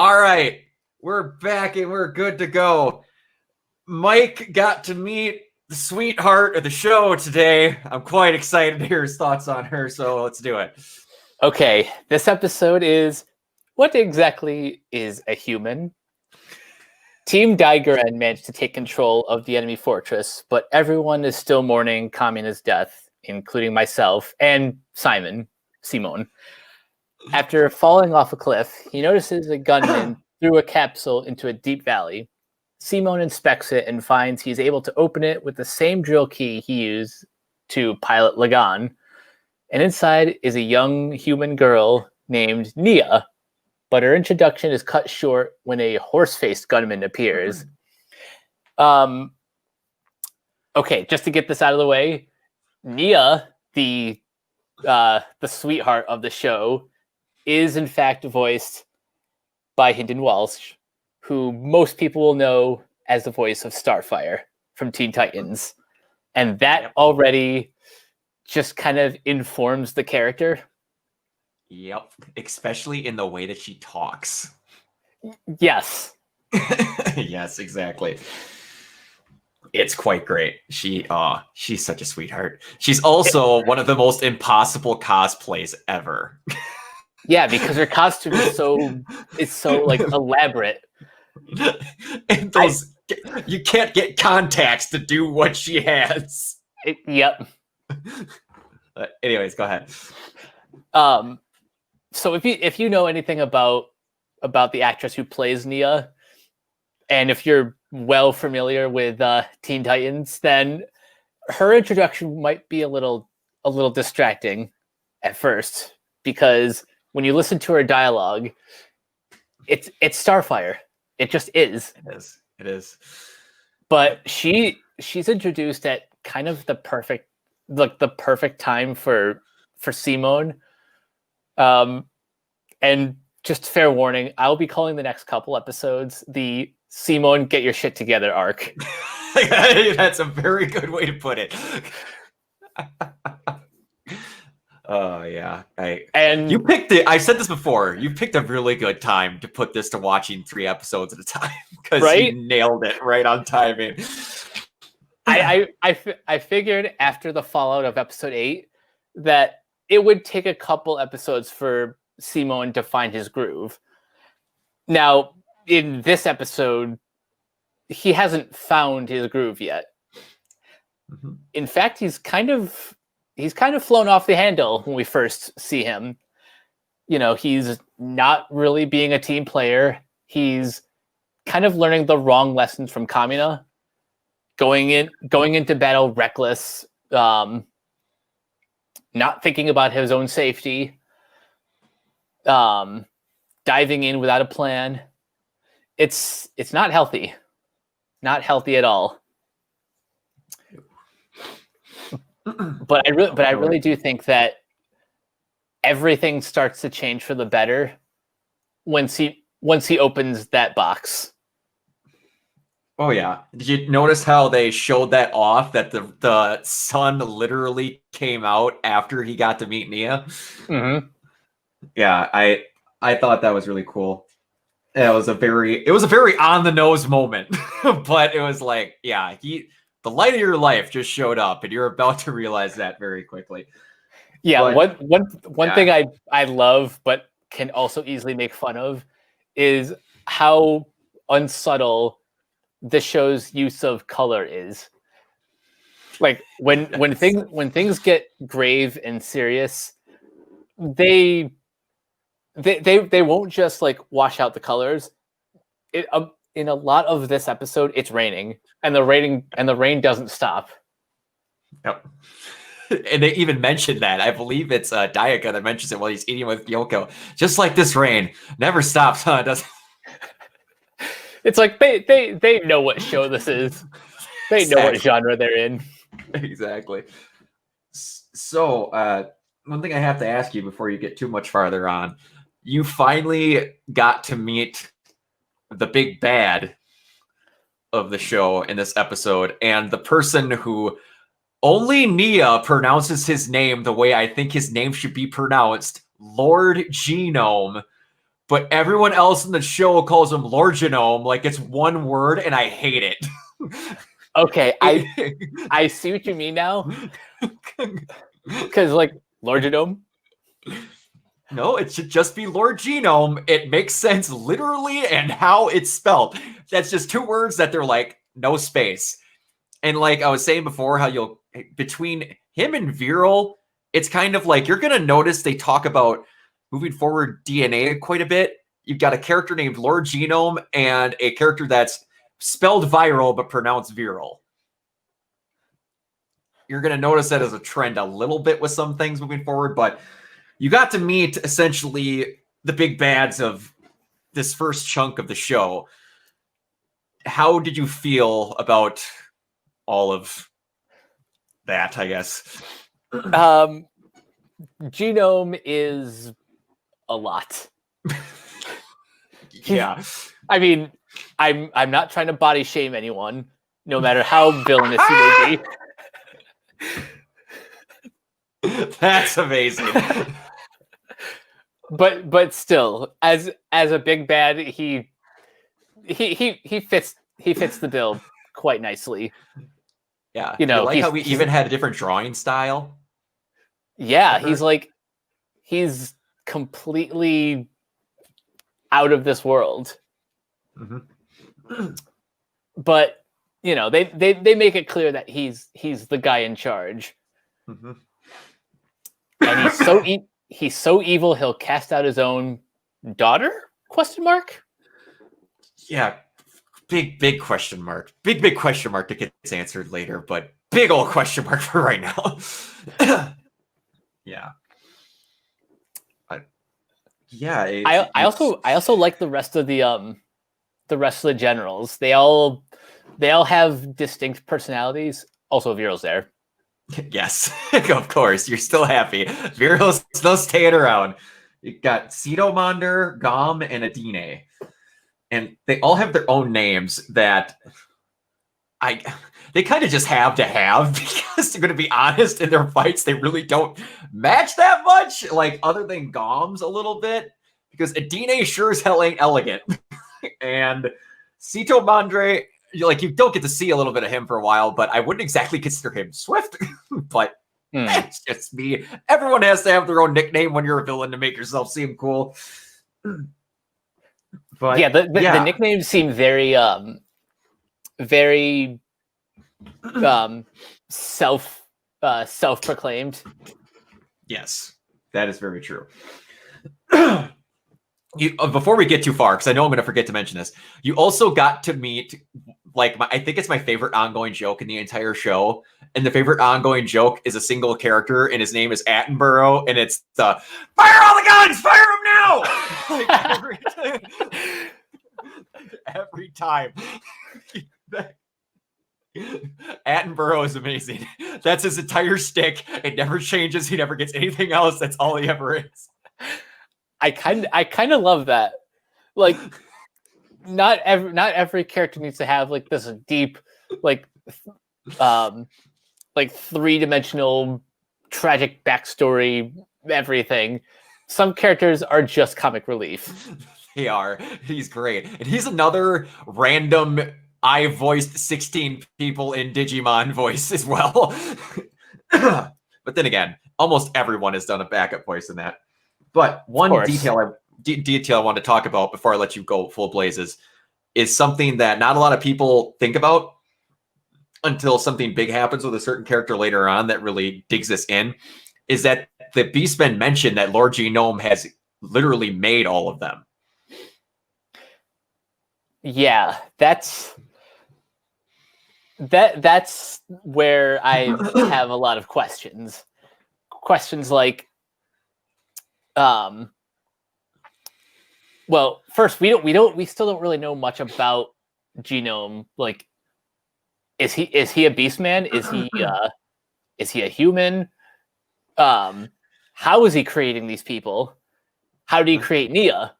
All right, we're back and we're good to go. Mike got to meet the sweetheart of the show today. I'm quite excited to hear his thoughts on her, so let's do it. Okay, this episode is what exactly is a human? Team Gurren managed to take control of the enemy fortress, but everyone is still mourning Kamina's death, including myself and Simon. After falling off a cliff, he notices a gunman threw a capsule into a deep valley. Simon inspects it and finds he's able to open it with the same drill key he used to pilot Lagann. And inside is a young human girl named Nia, but her introduction is cut short when a horse-faced gunman appears. Okay, just to get this out of the way, Nia, the sweetheart of the show, is in fact voiced by Hynden Walsh, who most people will know as the voice of Starfire from Teen Titans. And that already just kind of informs the character. Yep, especially in the way that she talks. Yes. Yes, exactly. It's quite great. She's such a sweetheart. She's also one of the most impossible cosplays ever. Yeah, because her costume is so like elaborate. And those you can't get contacts to do what she has. Yep. Anyways, go ahead. So if you know anything about the actress who plays Nia, and if you're well familiar with Teen Titans, then her introduction might be a little distracting at first, because when you listen to her dialogue, it's Starfire. It just is. It is. But she's introduced at kind of the perfect time for Simone. And just fair warning, I'll be calling the next couple episodes the Simone get your shit together arc. That's a very good way to put it. Oh yeah. You picked it. I said this before. You picked a really good time to put this to watching 3 episodes at a time, because you nailed it right on timing. I figured after the fallout of episode 8 that it would take a couple episodes for Simone to find his groove. Now, in this episode, he hasn't found his groove yet. Mm-hmm. In fact, he's kind of flown off the handle when we first see him. You know, he's not really being a team player. He's kind of learning the wrong lessons from Kamina. Going into battle reckless, not thinking about his own safety, diving in without a plan. It's not healthy. Not healthy at all. But I really do think that everything starts to change for the better once he opens that box. Oh yeah. Did you notice how they showed that off, that the sun literally came out after he got to meet Nia? Mm-hmm. Yeah, I thought that was really cool. It was a very on the nose moment, but it was like, yeah, the light of your life just showed up, and you're about to realize that very quickly. Yeah, but, one thing I love, but can also easily make fun of, is how unsubtle the show's use of color is. Like when things get grave and serious, they won't just like wash out the colors. In a lot of this episode, it's raining, and the rain doesn't stop. Yep. And they even mentioned that. I believe it's Dayaka that mentions it while he's eating with Yoko. Just like this rain, never stops, huh? It doesn't. It's like they know what show this is. They know what genre they're in. Exactly. So, one thing I have to ask you before you get too much farther on, you finally got to meet the big bad of the show in this episode, and the person who only Nia pronounces his name the way I think his name should be pronounced, Lord Genome, but everyone else in the show calls him Lord Genome like it's one word, and I hate it. Okay, I see what you mean now. Because like Lord Genome. No, it should just be Lord Genome. It makes sense literally and how it's spelled. That's just two words that they're like no space. And like I was saying before, how you'll between him and Viral, it's kind of like you're gonna notice they talk about moving forward DNA quite a bit. You've got a character named Lord Genome and a character that's spelled viral but pronounced viral. You're gonna notice that as a trend a little bit with some things moving forward, but you got to meet essentially the big bads of this first chunk of the show. How did you feel about all of that, I guess? Genome is a lot. Yeah. I mean, I'm not trying to body shame anyone, no matter how villainous he may be. That's amazing. But still, as a big bad, he fits the bill quite nicely. Yeah, you like how we even had a different drawing style. Yeah, he's completely out of this world. Mm-hmm. But they make it clear that he's the guy in charge. Mm-hmm. And he's so evil he'll cast out his own daughter? ? Yeah, big question mark. Big question mark that gets answered later, but big old question mark for right now. Yeah. I also like the rest of the generals. They all have distinct personalities. Also, Viral's there. Yes, of course. You're still happy. Viral's still staying around. You got Cetomander, Gom, and Adine. And they all have their own names that they kind of just have to have, because they're going to be honest, in their fights, they really don't match that much, like other than Gom's a little bit, because Adine sure as hell ain't elegant. And Cetomander, like, you don't get to see a little bit of him for a while, but I wouldn't exactly consider him swift. But that's just me. Everyone has to have their own nickname when you're a villain to make yourself seem cool. But yeah, the nicknames seem very self-proclaimed. Yes, that is very true. Before we get too far, because I know I'm going to forget to mention this, you also got to meet, like, I think it's my favorite ongoing joke in the entire show. And the favorite ongoing joke is a single character, and his name is Attenborough, and it's the fire all the guns, fire them now. Every time. Attenborough is amazing. That's his entire shtick. It never changes. He never gets anything else. That's all he ever is. I kind of love that. Like, not every character needs to have like this deep, like three-dimensional tragic backstory, everything. Some characters are just comic relief. They are. He's great. And he's another random I voiced 16 people in Digimon voice as well. But then again, almost everyone has done a backup voice in that. But one detail I want to talk about before I let you go full blazes is something that not a lot of people think about until something big happens with a certain character later on that really digs this in, is that the Beastman mentioned that Lord Genome has literally made all of them. Yeah, that's where I have a lot of questions. Questions like, well, first, we still don't really know much about Genome. Like, is he a Beastman? Is he a human? How is he creating these people? How did he create Nia?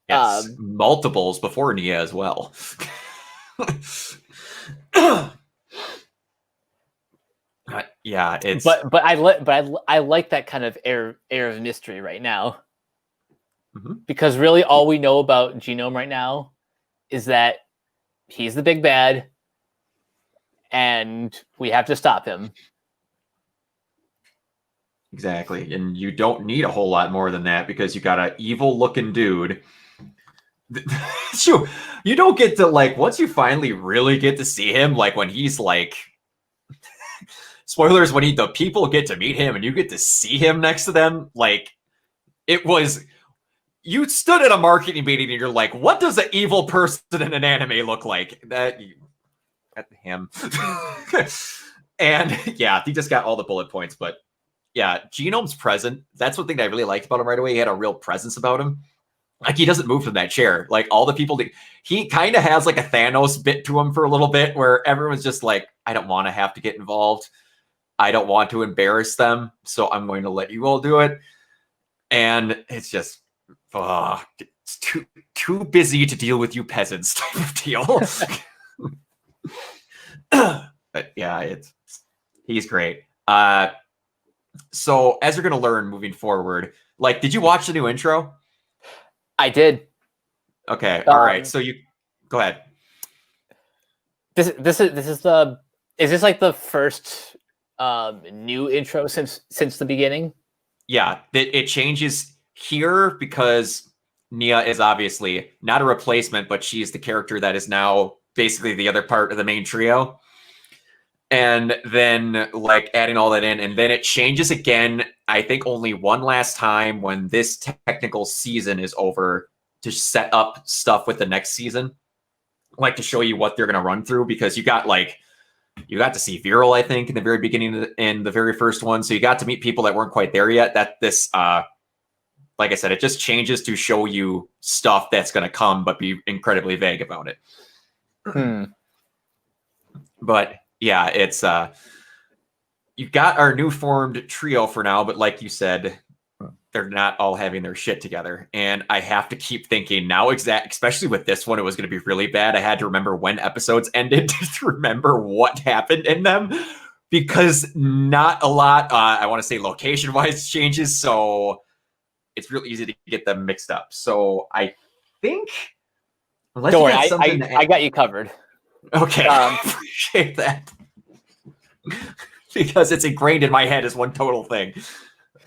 Yes, multiples before Nia as well. Yeah, it's but I like that kind of air of mystery right now. because really all we know about Genome right now is that he's the big bad and we have to stop him. Exactly. And you don't need a whole lot more than that because you got an evil looking dude. You don't get to, like, once you finally really get to see him, like when he's like, spoilers, when the people get to meet him and you get to see him next to them, like, it was, you stood at a marketing meeting and you're like, what does an evil person in an anime look like? That him. And yeah, he just got all the bullet points, but yeah, Genome's present. That's one thing that I really liked about him right away. He had a real presence about him. Like, he doesn't move from that chair. Like, all the people, he kind of has like a Thanos bit to him for a little bit where everyone's just like, I don't want to have to get involved. I don't want to embarrass them. So I'm going to let you all do it. And it's just, it's too busy to deal with you peasants type of deal. But yeah, he's great. So as you're going to learn moving forward, like, did you watch the new intro? I did. Okay. All right. So you go ahead. Is this like the first new intro since the beginning? Yeah, it changes here because Nia is obviously not a replacement, but she's the character that is now basically the other part of the main trio. And then, like, adding all that in, and then it changes again, I think only one last time when this technical season is over to set up stuff with the next season, like to show you what they're going to run through, because you got to see Viral, I think, in the very beginning in the very first one. So you got to meet people that weren't quite there yet. That this, like I said, it just changes to show you stuff that's going to come, but be incredibly vague about it. But yeah, it's you've got our new formed trio for now, but like you said, they're not all having their shit together. And I have to keep thinking now, especially with this one, it was going to be really bad. I had to remember when episodes ended to remember what happened in them, because not a lot, I want to say location-wise, changes. So it's real easy to get them mixed up. So I think... Don't worry, I got you covered. Okay, I appreciate that. Because it's ingrained in my head as one total thing.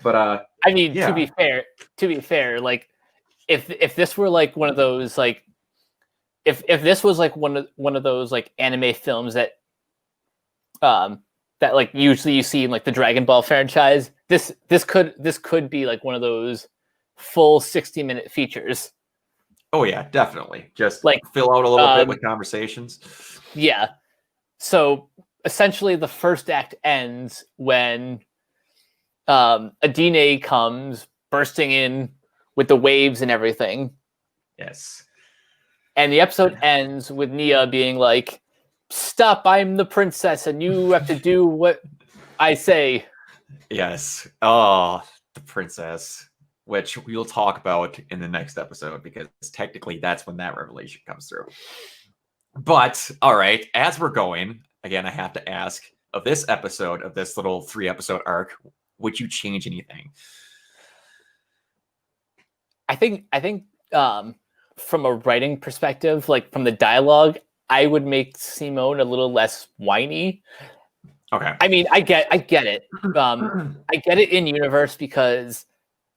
But I mean, yeah. to be fair, like if this were like one of those, like if this was like one of those like anime films that that like usually you see in like the Dragon Ball franchise, this could be like one of those full 60-minute features. Oh yeah, definitely. Just like fill out a little bit with conversations. Yeah. So essentially the first act ends when Adine comes bursting in with the waves and everything. Yes. And the episode ends with Nia being like, stop, I'm the princess and you have to do what I say. Yes. Oh, the princess, which we'll talk about in the next episode, because technically that's when that revelation comes through. But, all right, as we're going, again, I have to ask, of this episode, of this little 3-episode arc, would you change anything? I think from a writing perspective, like from the dialogue, I would make Simone a little less whiny. Okay. I mean, I get it. I get it in universe because,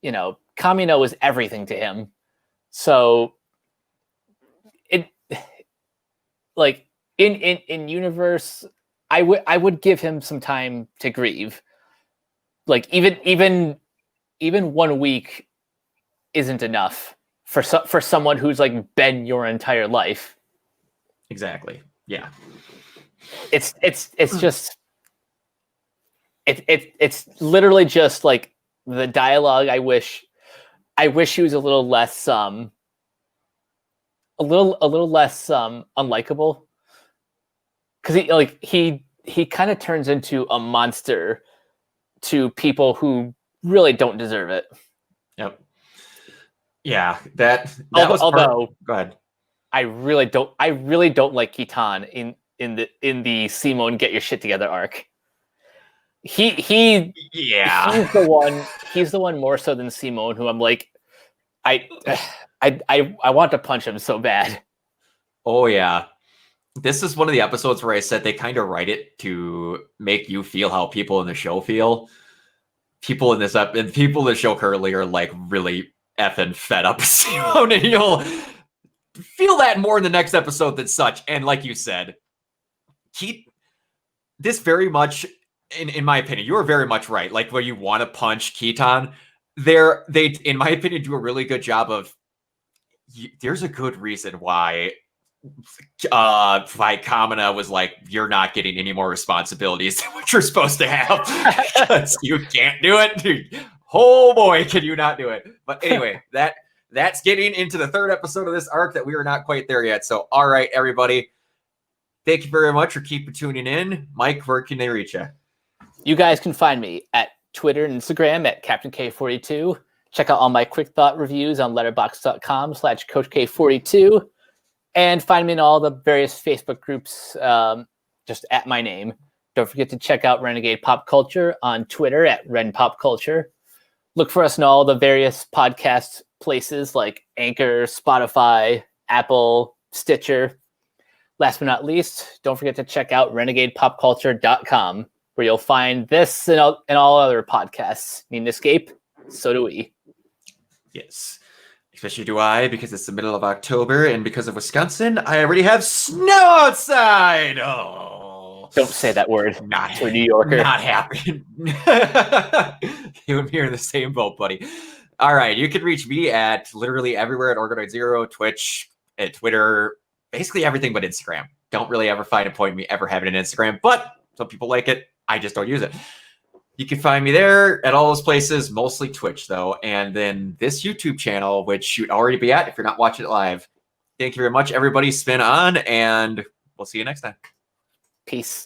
you know, Kamino is everything to him. So it, like in universe, I would give him some time to grieve. Like even 1 week isn't enough for someone who's like been your entire life. Exactly. Yeah. It's just it's literally just like the dialogue. I wish he was a little less unlikable, because he kind of turns into a monster to people who really don't deserve it. Yep. Yeah, that was although go ahead. I really don't like Kitan in the Simone get your shit together arc. Yeah. He's the one more so than Simone who I'm like, I want to punch him so bad. Oh yeah. This is one of the episodes where I said they kind of write it to make you feel how people in the show feel. People in this and people in the show currently are like really effing fed up with Simone, and you'll feel that more in the next episode than such. And like you said, this very much, in my opinion, you are very much right. Like where you want to punch Keaton, they in my opinion do a really good job of. There's a good reason why Kamina was like, you're not getting any more responsibilities than what you're supposed to have because you can't do it. Oh boy, can you not do it? But anyway, that's getting into the third episode of this arc that we are not quite there yet. So, all right, everybody, thank you very much for keeping tuning in. Mike, where can they reach you? You guys can find me at Twitter and Instagram at Captain K42. Check out all my quick thought reviews on letterboxd.com/CoachK42. And find me in all the various Facebook groups just at my name. Don't forget to check out Renegade Pop Culture on Twitter at Ren Pop Culture. Look for us in all the various podcast places like Anchor, Spotify, Apple, Stitcher. Last but not least, don't forget to check out renegadepopculture.com, where you'll find this and all other podcasts. Need an escape? So do we. Yes. Especially do I, because it's the middle of October, and because of Wisconsin, I already have snow outside. Oh. Don't say that word. Not to a New Yorker. Not happening. You and me are in the same boat, buddy. All right. You can reach me at literally everywhere at Organoid Zero, Twitch, at Twitter, basically everything but Instagram. Don't really ever find a point in me ever having an Instagram, but some people like it. I just don't use it. You can find me there at all those places, mostly Twitch, though. And then this YouTube channel, which you'd already be at if you're not watching it live. Thank you very much, everybody. Spin on, and we'll see you next time. Peace.